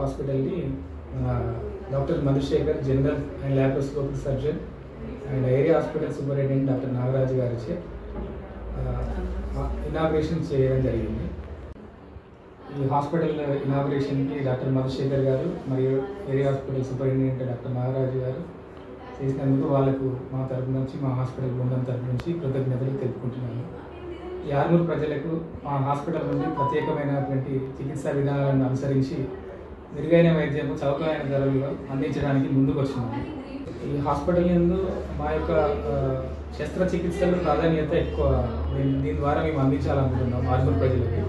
హాస్పిటల్ని doctor Madhushekar general and laparoscopic surgeon and area hospital superintendent doctor Nagaraju గారిచే inauguration చేయడం జరిగింది. ఈ హాస్పిటల్ ఇనాగ్రేషన్కి డాక్టర్ మధుశేఖర్ గారు మరియు area hospital superintendent doctor Nagaraju గారు చేసినందుకు వాళ్ళకు మా తరపు నుంచి, మా హాస్పిటల్ బృందం తరపు నుంచి కృతజ్ఞతలు తెలుపుకుంటున్నాను. ఈ ఆర్మూర్ ప్రజలకు మా హాస్పిటల్ నుండి ప్రత్యేకమైనటువంటి చికిత్సా విధానాలను అనుసరించి మెరుగైన వైద్యము చౌకైన ధరల్లో అందించడానికి ముందుకు వచ్చినాము. ఈ హాస్పిటల్ యందు మా యొక్క శస్త్రచికిత్సలు ప్రాధాన్యత ఎక్కువ. దీని ద్వారా మేము అందించాలనుకుంటున్నాం ఆర్మూర్ ప్రజలకి.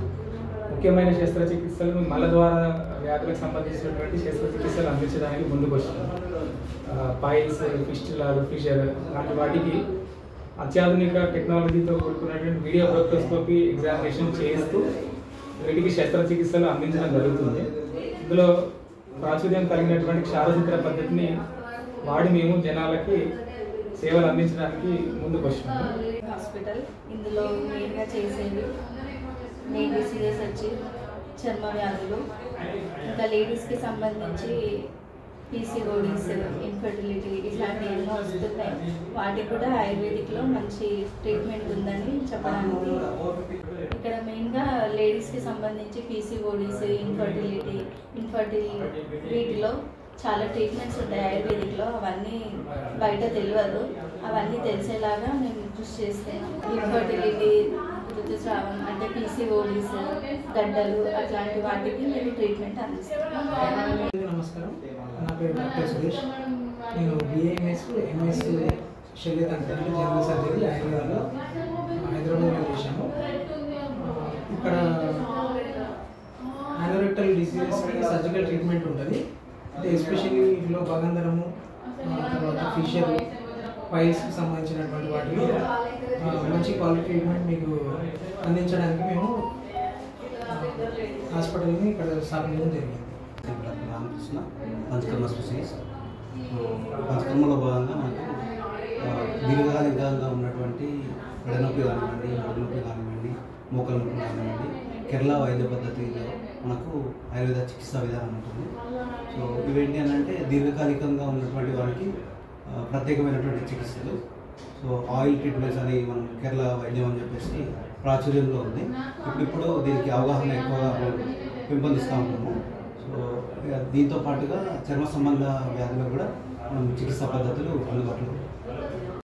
ముఖ్యమైన శస్త్రచికిత్సలు మలద్వార వ్యాధులకు సంబంధించినటువంటి శస్త్రచికిత్సలు అందించడానికి ముందుకు వచ్చినాం. పైల్స్, ఫిస్టులాలు, ఫిషర్ లాంటి వాటికి అత్యాధునిక టెక్నాలజీతో కూడుకున్నటువంటి వీడియో బ్రోస్కోపీ ఎగ్జామినేషన్ చేస్తూ వీటికి శస్త్రచికిత్సలు అందించడం జరుగుతుంది. ఇందులో ప్రాచుర్యం కలిగినటువంటి క్షారచిత్ర పద్ధతిని వాడి మేము జనాలకి సేవలు అందించడానికి ముందుకు వచ్చినాము. హాస్పిటల్ ఇందులో మెయిన్గా చేసేది మెయిన్ డిసీజెస్ వచ్చి చర్మ వ్యాధులు, ఇంకా లేడీస్కి సంబంధించి పీసీఓడీస్, ఇన్ఫర్టిలిటీ ఇట్లాంటివి ఎన్నో వస్తున్నాయి. వాటికి కూడా ఆయుర్వేదిక్లో మంచి ట్రీట్మెంట్ ఉందని చెప్పడానికి. ఇక్కడ మెయిన్గా లేడీస్కి సంబంధించి పీసీఓడీస్, ఇన్ఫర్టిలిటీ వీటిలో చాలా ట్రీట్మెంట్స్ ఉంటాయి ఆయుర్వేదిక్లో. అవన్నీ బయట తెలియదు. అవన్నీ తెలిసేలాగా మేము కృషి చేస్తున్నాం. ఇన్ఫర్టిలిటీ, ఋతుస్రావం అంటే పీసీఓడీస్, గడ్డలు అట్లాంటి వాటికి మేము ట్రీట్మెంట్ అందిస్తున్నాం. నమస్కారం, నా పేరు డాక్టర్ సురేష్. నేను బిఏఎంఎస్, ఎంఎస్ శల్యతంత్రులు జనరల్ సర్జరీ ఆయుర్వేదంలో హైదరాబాద్లో చేశాను. ఇక్కడ యానోరెక్టల్ డిసీజెస్కి సర్జికల్ ట్రీట్మెంట్ ఉంటుంది. అంటే ఎస్పెషల్లీ ఇంట్లో భగంధరము, తర్వాత ఫిషర్, పైల్స్కి సంబంధించినటువంటి వాటికి మంచి క్వాలిటీ ట్రీట్మెంట్ మీకు అందించడానికి మేము హాస్పిటల్ని ఇక్కడ స్థాపించడం జరిగింది. రామకృష్ణ, పంచకర్మ స్పెషలిస్ట్. పంచకర్మలో భాగంగా నాకు దీర్ఘకాలికంగా ఉన్నటువంటి మెడనొప్పి కానివ్వండి, నడునొప్పి కానివ్వండి, మోకాల నొప్పి కానివ్వండి, కేరళ వైద్య పద్ధతిలో మనకు ఆయుర్వేద చికిత్సా విధానం ఉంటుంది. సో ఇవేంటి అని అంటే దీర్ఘకాలికంగా ఉన్నటువంటి వారికి ప్రత్యేకమైనటువంటి చికిత్సలు. సో ఆయిల్ ట్రీట్మెంట్స్ అని మనం కేరళ వైద్యం అని చెప్పేసి ప్రాచుర్యంలో ఉంది. ఇప్పుడు దీనికి అవగాహన ఎక్కువగా పెంపొందిస్తూ ఉంటాము. సో దీంతో పాటుగా చర్మ సంబంధ వ్యాధులకు కూడా మనం చికిత్సా పద్ధతులు అందుబాటులో